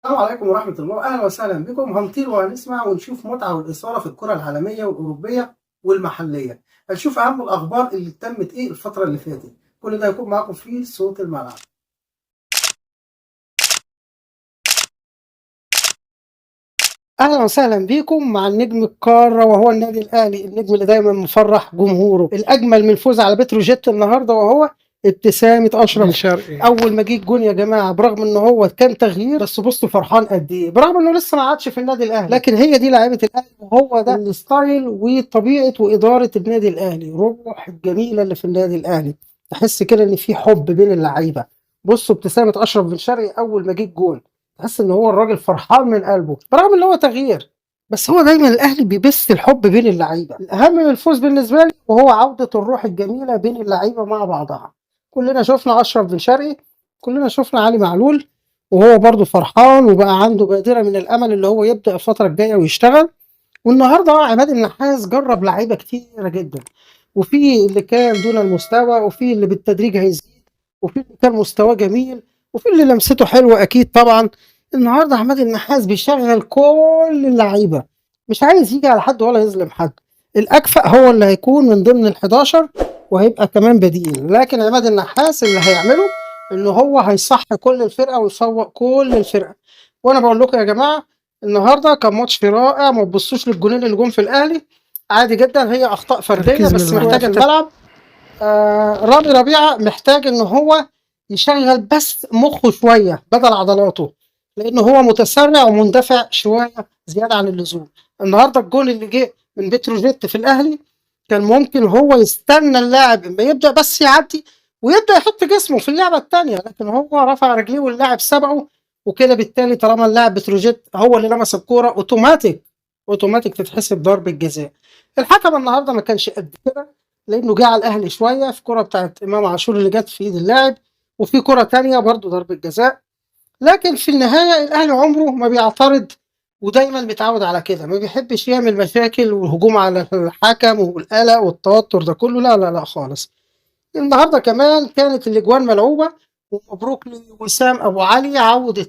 السلام عليكم ورحمة الله، أهلا وسهلا بكم. هنطير وهنسمع ونشوف متعة والإثارة في الكرة العالمية والأوروبية والمحلية. هنشوف أهم الأخبار اللي تمت الفترة اللي فاتت. كل ده هيكون معاكم في صوت الملعب. أهلا وسهلا بكم مع النجم القارة وهو النادي الأهلي، النجم اللي دايما مفرح جمهوره. الأجمل من الفوز على بتروجيت النهارده وهو ابتسامة أشرف شرقي. أول ما جه الجون يا جماعة، برغم إن هو كان تغيير، بس بصوا فرحان قد إيه، برغم إنه لسه ما عادش في النادي الأهلي، لكن هي دي لعيبة الأهلي وهو ده الستايل وطبيعة وإدارة النادي الأهلي، الروح الجميلة اللي في النادي الأهلي. تحس كده إن في حب بين اللعيبة. بصوا ابتسامة أشرف بن شرقي أول ما جه الجون، تحس ان هو الراجل فرحان من قلبه، برغم ان هو تغيير، بس هو دايما الاهلي بيبث الحب بين اللعيبه. الاهم من الفوز بالنسبه لي وهو عوده الروح الجميله بين اللعيبه مع بعضها. كلنا شفنا اشرف بن شرقي، كلنا شفنا علي معلول وهو برضه فرحان وبقى عنده بادره من الامل اللي هو يبدا الفتره الجايه ويشتغل. والنهارده عماد النحاس جرب لعيبه كتيره جدا، وفي اللي كان دون المستوى وفي اللي بالتدريج هيزيد وفي اللي كان مستواه جميل وفي اللي لمسته حلوه اكيد طبعا. النهارده عماد النحاس بيشغل كل اللعيبه، مش عايز يجي على حد ولا يظلم حد. الاكفأ هو اللي هيكون من ضمن ال11 وهيبقى كمان بديل، لكن عماد النحاس اللي هيعمله ان هو هيصح كل الفرقه ويفوق كل الفرقه. وانا بقول لكم يا جماعه، النهارده كان ماتش رائع. ما تبصوش للجونين اللي جم في الاهلي، عادي جدا، هي اخطاء فرديه بس محتاجه الملعب. رامي ربيعه محتاج ان هو يشغل بس مخه شويه بدل عضلاته، لان هو متسرع ومندفع شويه زياده عن اللزوم. النهارده الجول اللي جه من بتروجيت في الاهلي كان ممكن هو يستنى اللاعب اما يبدا بس يعدي ويبدا يحط جسمه في اللعبه الثانيه، لكن هو رفع رجليه واللاعب سبقه، وكده بالتالي طالما اللاعب بتروجيت هو اللي لمس الكوره اوتوماتيك تتحسب ضربه جزاء. الحكم النهارده ما كانش قد كده، لانه جه على الاهلي شويه في كره بتاعت امام عاشور اللي جت في ايد اللاعب، وفي كره تانية برضو ضربه جزاء. لكن في النهايه الاهلي عمره ما بيعترض، ودايما بيتعود على كده، ما بيحبش يعمل مشاكل والهجوم على الحكم والقلق والتوتر ده كله، لا لا لا خالص. النهارده كمان كانت الاجوان ملعوبه، ومبروك لوسام ابو علي عوده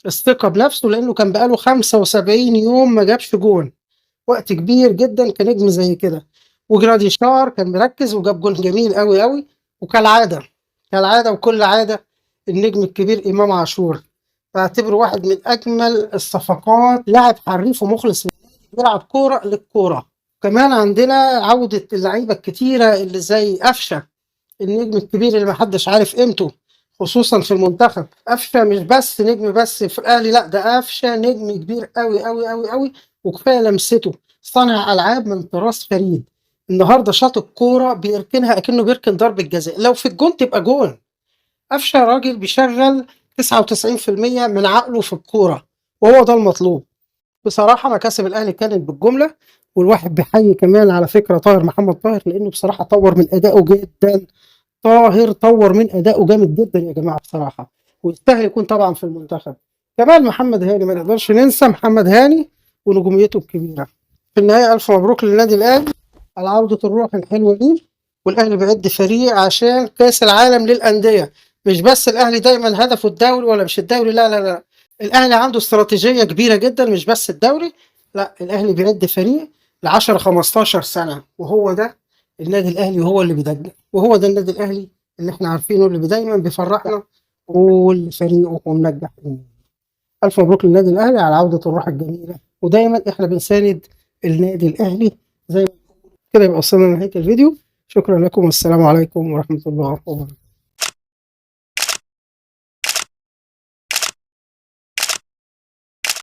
الثقه بنفسه، لانه كان بقاله 75 يوم ما جابش جون، وقت كبير جدا كنجم زي كده. وجراديشار كان مركز وجاب جون جميل قوي قوي. وكالعاده كالعاده وكل عاده، النجم الكبير امام عاشور بعتبره واحد من اجمل الصفقات، لاعب حريف ومخلص للنادي، بيلعب كوره للكوره. كمان عندنا عوده اللعيبه الكتيره اللي زي قفشه، النجم الكبير اللي محدش عارف قيمته خصوصا في المنتخب. قفشه مش بس نجم بس في الاهلي، لا ده قفشه نجم كبير قوي قوي قوي قوي، وكفايه لمسته، صانع العاب من طراز فريد. النهارده شاط الكوره بيركنها اكنه بيركن ضربه جزاء، لو في الجون تبقى جون. قفشه راجل بيشغل 99% من عقله في الكوره، وهو ده المطلوب. بصراحه مكاسب الاهلي كانت بالجمله، والواحد بيحيي كمان على فكره طاهر محمد طاهر، لانه بصراحه طور من ادائه جدا. طاهر طور من ادائه جامد جدا يا جماعه بصراحه، ويستاهل يكون طبعا في المنتخب. كمان محمد هاني، ما نقدرش ننسى محمد هاني ونجوميته الكبيره. في النهايه الف مبروك للنادي الاهلي على عوده الروح الحلوه دي، والاهلي بيعد فريق عشان كاس العالم للانديه. مش بس الاهلي دايما هدفه الدوري ولا مش الدوري، لا لا لا، الاهلي عنده استراتيجيه كبيره جدا، مش بس الدوري، لا الاهلي بيعد فريق ل 10 15 سنه، وهو ده النادي الاهلي، وهو اللي بيدجل، وهو ده النادي الاهلي اللي احنا عارفينه، اللي دايما بيفرحنا والفريق ومنجح. الف مبروك للنادي الاهلي على عوده الروح الجميله، ودايما احنا بنساند النادي الاهلي زي ما كده. يبقى وصلنا لنهايه الفيديو. شكرا لكم والسلام عليكم ورحمه الله وبركاته.